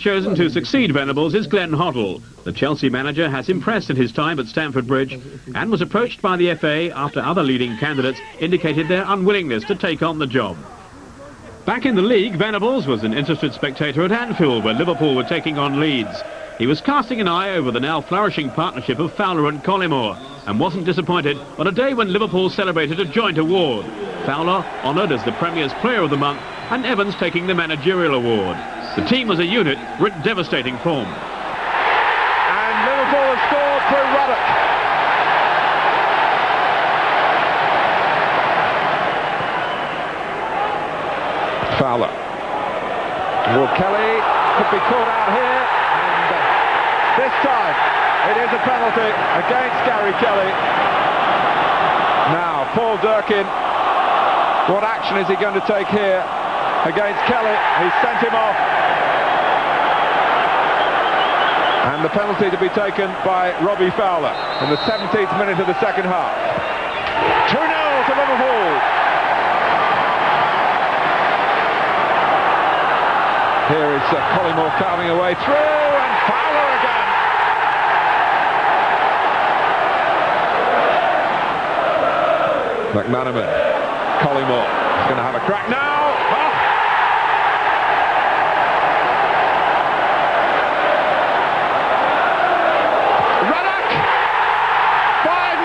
chosen to succeed Venables is Glenn Hoddle. The Chelsea manager has impressed in his time at Stamford Bridge and was approached by the FA after other leading candidates indicated their unwillingness to take on the job. Back in the league, Venables was an interested spectator at Anfield, where Liverpool were taking on Leeds. He was casting an eye over the now flourishing partnership of Fowler and Collymore and wasn't disappointed on a day when Liverpool celebrated a joint award. Fowler honoured as the Premier's Player of the Month and Evans taking the Managerial Award. The team as a unit were in devastating form. And Liverpool have scored through Ruddock. Fowler. Will Kelly could be caught out here, and this time it is a penalty against Gary Kelly. Now Paul Durkin, what action is he going to take here against Kelly? He's sent him off, and the penalty to be taken by Robbie Fowler in the 17th minute of the second half. 2-0 to Liverpool. Here is Collymore carving away through, and Fowler again. McManaman, Collymore is going to have a crack now. Oh. Ruddock, 5-0.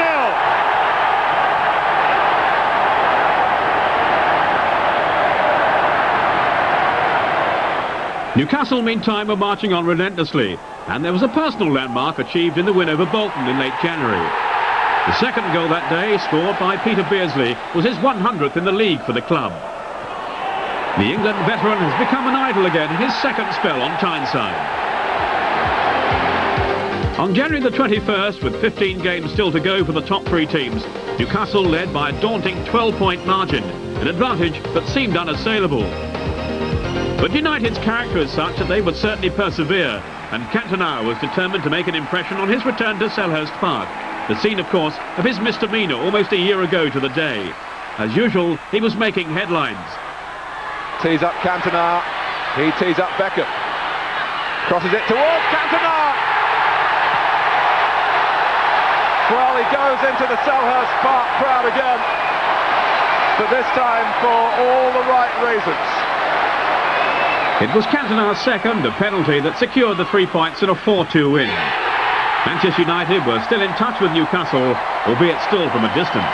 Newcastle, meantime, were marching on relentlessly, and there was a personal landmark achieved in the win over Bolton in late January. The second goal that day, scored by Peter Beardsley, was his 100th in the league for the club. The England veteran has become an idol again in his second spell on Tyneside. On January the 21st, with 15 games still to go for the top three teams, Newcastle led by a daunting 12-point margin, an advantage that seemed unassailable. But United's character is such that they would certainly persevere, and Cantona was determined to make an impression on his return to Selhurst Park, the scene, of course, of his misdemeanour almost a year ago to the day. As usual, he was making headlines. Tees up Cantona, he tees up Beckham, crosses it towards Cantona. Well, he goes into the Selhurst Park crowd again, but this time for all the right reasons. It was Cantona's second, a penalty that secured the 3 points in a 4-2 win. Manchester United were still in touch with Newcastle, albeit still from a distance.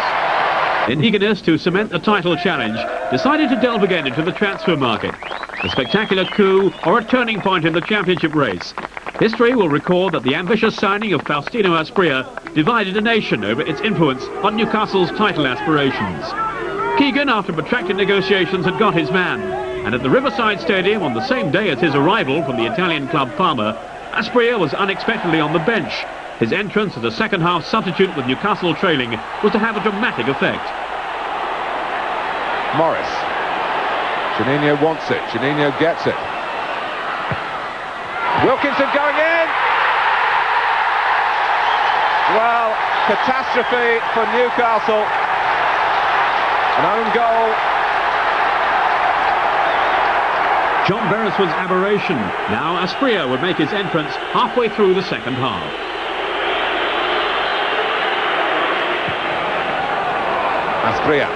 In eagerness to cement the title challenge, decided to delve again into the transfer market. A spectacular coup or a turning point in the championship race. History will record that the ambitious signing of Faustino Asprilla divided a nation over its influence on Newcastle's title aspirations. Keegan, after protracted negotiations, had got his man. And at the Riverside Stadium on the same day as his arrival from the Italian club Parma, Asprilla was unexpectedly on the bench. His entrance as a second-half substitute with Newcastle trailing was to have a dramatic effect. Morris. Juninho wants it. Juninho gets it. Wilkinson going in. Well, catastrophe for Newcastle. An own goal. John Beresford's aberration. Now Asprilla would make his entrance halfway through the second half. Asprilla.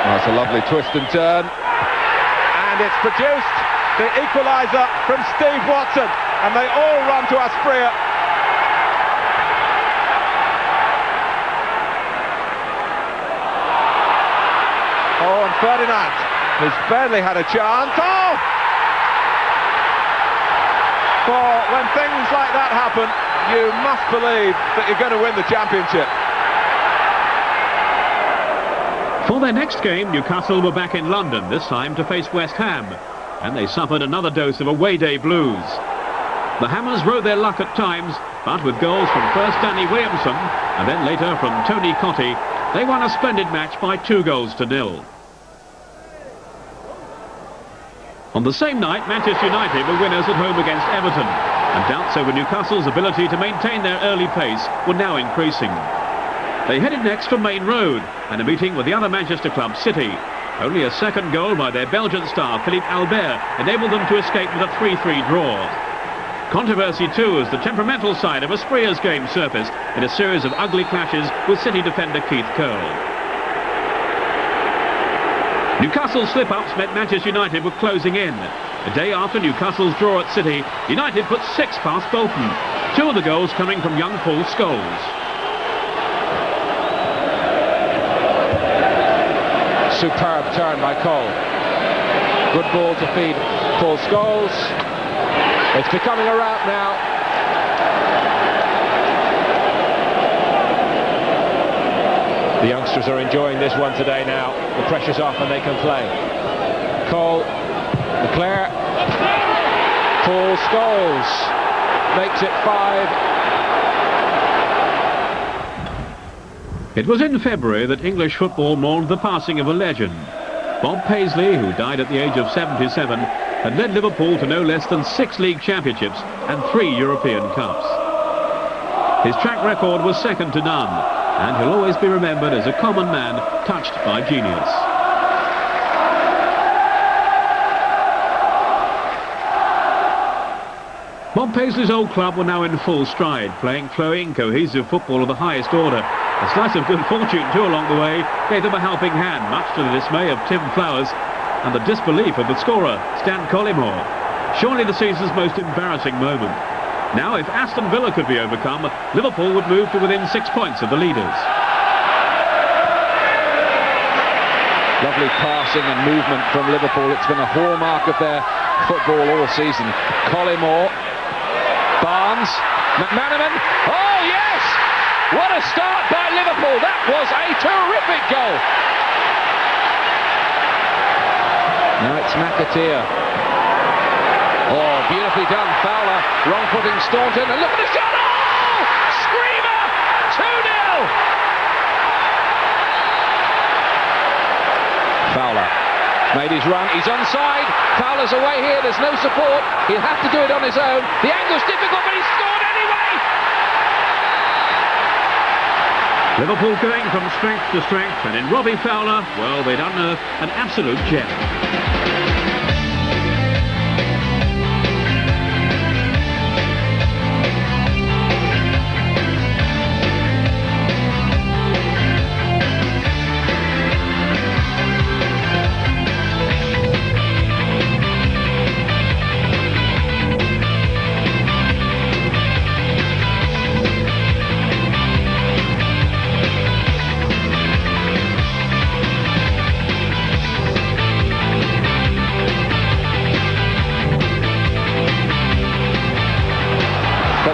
That's a lovely twist and turn. And it's produced the equaliser from Steve Watson. And they all run to Asprilla. Oh, and Ferdinand, who's barely had a chance. Oh! For when things like that happen, you must believe that you're going to win the championship. For their next game, Newcastle were back in London, this time to face West Ham, and they suffered another dose of away day blues. The Hammers rode their luck at times, but with goals from first Danny Williamson and then later from Tony Cottee, they won a splendid match by 2-0. On the same night, Manchester United were winners at home against Everton, and doubts over Newcastle's ability to maintain their early pace were now increasing. They headed next for Main Road and a meeting with the other Manchester club, City. Only a second goal by their Belgian star, Philippe Albert, enabled them to escape with a 3-3 draw. Controversy too as the temperamental side of Aspria's game surfaced in a series of ugly clashes with City defender Keith Curle. Newcastle's slip-ups meant Manchester United were closing in. A day after Newcastle's draw at City, United put 6 past Bolton, 2 of the goals coming from young Paul Scholes. Superb turn by Cole. Good ball to feed Paul Scholes. It's becoming a rout now. The youngsters are enjoying this one today now. The pressure's off and they can play. Cole, Leclerc, Paul Scholes makes it 5. It was in February that English football mourned the passing of a legend. Bob Paisley, who died at the age of 77, had led Liverpool to no less than 6 league championships and 3 European Cups. His track record was second to none, and he'll always be remembered as a common man touched by genius. Bob Paisley's old club were now in full stride, playing flowing, cohesive football of the highest order. A slice of good fortune too along the way gave them a helping hand, much to the dismay of Tim Flowers and the disbelief of the scorer, Stan Collymore. Surely the season's most embarrassing moment. Now, if Aston Villa could be overcome, Liverpool would move to within 6 points of the leaders. Lovely passing and movement from Liverpool. It's been a hallmark of their football all season. Collymore, Barnes, McManaman. Oh, yes! What a start by Liverpool. That was a terrific goal. Now it's McAteer. Oh, beautifully done. Fowler, wrong footing Staunton. And look at the shot. Oh! Screamer! 2-0. Fowler made his run. He's onside. Fowler's away here. There's no support. He'll have to do it on his own. The angle's difficult, but he scored anyway. Liverpool going from strength to strength, and in Robbie Fowler, well, they'd unearthed an absolute gem.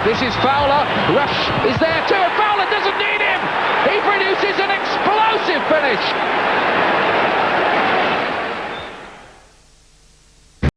This is Fowler. Rush is there too. Fowler doesn't need him. He produces an explosive finish.